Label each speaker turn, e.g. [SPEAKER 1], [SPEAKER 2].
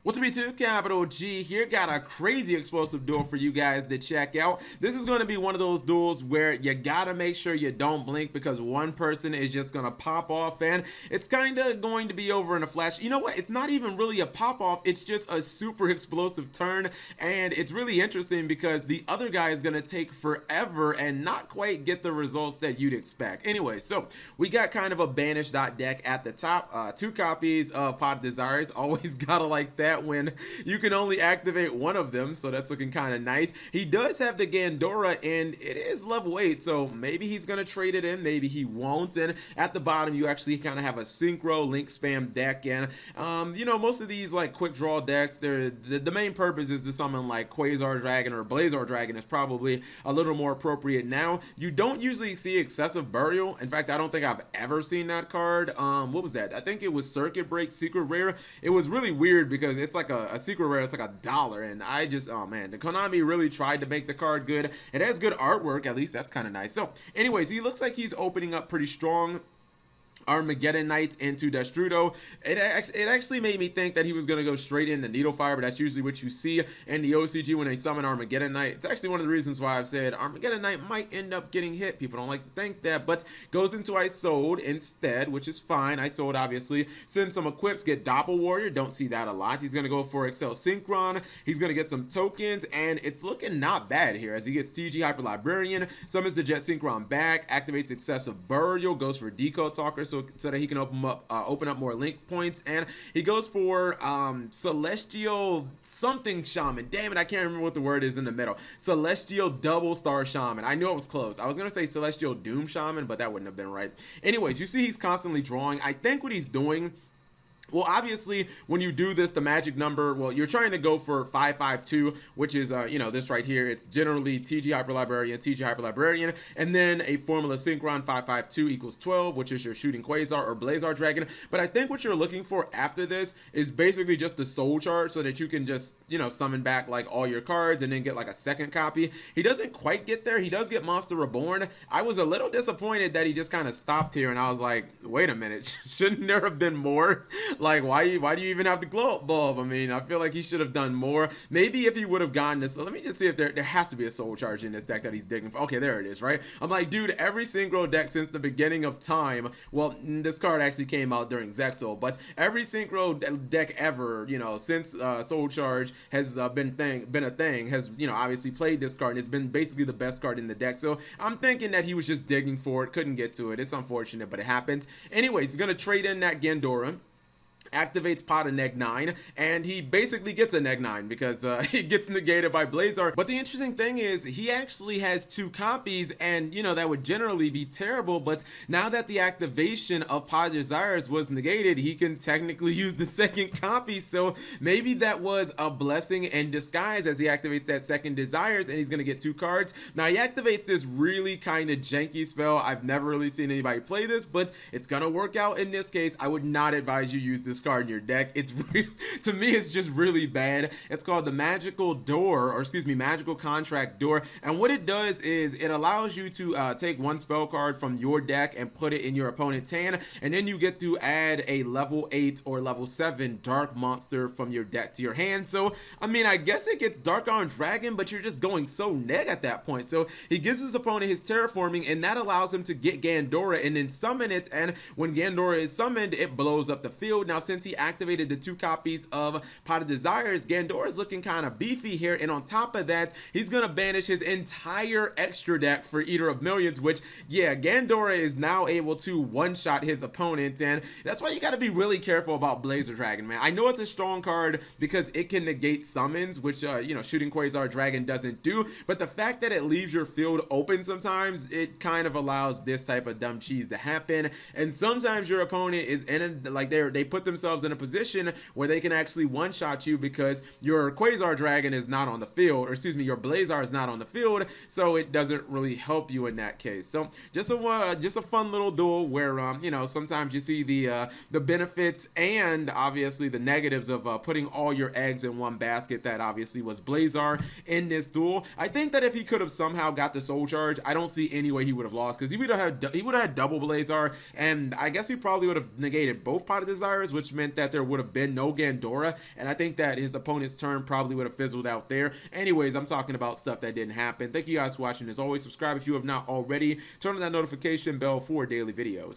[SPEAKER 1] What's up, YouTube? Capital G here. Got a crazy explosive duel for you guys to check out. This is going to be one of those duels where you gotta make sure you don't blink because one person is just gonna pop off, and it's kind of going to be over in a flash. You know what? It's not even really a pop off. It's just a super explosive turn, and it's really interesting because the other guy is gonna take forever and not quite get the results that you'd expect. Anyway, so we got kind of a banished deck at the top. Two copies of Pot of Desires. Always gotta like that when you can only activate one of them, so that's looking kind of nice. He does have the Gandora, and it is level 8, so maybe he's gonna trade it in, maybe he won't. And at the bottom you actually kind of have a synchro link spam deck, and you know, most of these like quick draw decks, the main purpose is to summon like Quasar Dragon or Blazar Dragon is probably a little more appropriate now. You don't usually see excessive burial. In fact, I don't think I've ever seen that card. What was that? I think it was Circuit Break Secret Rare. It was really weird because it's like a secret rare. It's like $1, and I just, oh man, the Konami really tried to make the card good. It has good artwork, at least that's kind of nice. So anyways, he looks like he's opening up pretty strong. Armageddon Knight into Destrudo. It actually made me think that he was going to go straight into Needle Fire, but that's usually what you see in the OCG when they summon Armageddon Knight. It's actually one of the reasons why I've said Armageddon Knight might end up getting hit. People don't like to think that, but goes into I Sold instead, which is fine. I Sold obviously. Send some equips, get Doppel Warrior. Don't see that a lot. He's going to go for Excel Synchron. He's going to get some tokens, and it's looking not bad here as he gets TG Hyper Librarian, summons the Jet Synchron back, activates Excessive Burial, goes for Decode Talker, so that he can open up more link points, and he goes for Celestial something Shaman. Damn it, I can't remember what the word is in the middle. Celestial Double Star Shaman. I knew it was close. I was gonna say Celestial Doom Shaman, but that wouldn't have been right. Anyways, you see he's constantly drawing. I think what he's doing, well, obviously, when you do this, the magic number, well, you're trying to go for 552, which is, you know, this right here. It's generally TG Hyper Librarian, TG Hyper Librarian, and then a Formula Synchron 552 equals 12, which is your Shooting Quasar or Blazar Dragon. But I think what you're looking for after this is basically just the soul charge so that you can just, you know, summon back like all your cards and then get like a second copy. He doesn't quite get there. He does get Monster Reborn. I was a little disappointed that he just kind of stopped here, and I was like, wait a minute, shouldn't there have been more? Like, why do you even have the glow up bulb? I mean, I feel like he should have done more. Maybe if he would have gotten this. So let me just see if there has to be a soul charge in this deck that he's digging for. Okay, there it is, right? I'm like, dude, every synchro deck since the beginning of time. Well, this card actually came out during Zexal, but every synchro deck ever, you know, since soul charge has been a thing, has, you know, obviously played this card, and it's been basically the best card in the deck. So I'm thinking that he was just digging for it, couldn't get to it. It's unfortunate, but it happens. Anyways, he's gonna trade in that Gandora, activates Pot of Neg 9, and he basically gets a Neg 9 because it gets negated by Blazar. But the interesting thing is he actually has two copies, and you know, that would generally be terrible, but now that the activation of Pot of Desires was negated, he can technically use the second copy. So maybe that was a blessing in disguise as he activates that second Desires, and he's gonna get two cards. Now he activates this really kind of janky spell. I've never really seen anybody play this, but it's gonna work out in this case. I would not advise you use this card in your deck. It's to me, it's just really bad. It's called the Magical Door, or excuse me, Magical Contract Door, and what it does is it allows you to take one spell card from your deck and put it in your opponent's hand, and then you get to add a level 8 or level 7 dark monster from your deck to your hand. So I mean, I guess it gets Dark Arm Dragon, but you're just going so neg at that point. So he gives his opponent his terraforming, and that allows him to get Gandora and then summon it, and when Gandora is summoned, it blows up the field. Now since he activated the two copies of Pot of Desires, Gandora is looking kind of beefy here, and on top of that, he's gonna banish his entire extra deck for Eater of Millions, which, yeah, Gandora is now able to one-shot his opponent, and that's why you gotta be really careful about Blazar Dragon, man. I know it's a strong card because it can negate summons, which, you know, Shooting Quasar Dragon doesn't do, but the fact that it leaves your field open sometimes, it kind of allows this type of dumb cheese to happen, and sometimes your opponent is in a, like, they put themselves in a position where they can actually one-shot you because your Quasar Dragon is not on the field, or excuse me, your Blazar is not on the field, so it doesn't really help you in that case. So just a fun little duel where you know, sometimes you see the benefits and obviously the negatives of putting all your eggs in one basket. That obviously was Blazar in this duel. I think that if he could have somehow got the soul charge, I don't see any way he would have lost, because he would have had double Blazar, and I guess he probably would have negated both Pot of Desires, which which meant that there would have been no Gandora, and I think that his opponent's turn probably would have fizzled out there. Anyways, I'm talking about stuff that didn't happen. Thank you guys for watching. As always, subscribe if you have not already. Turn on that notification bell for daily videos.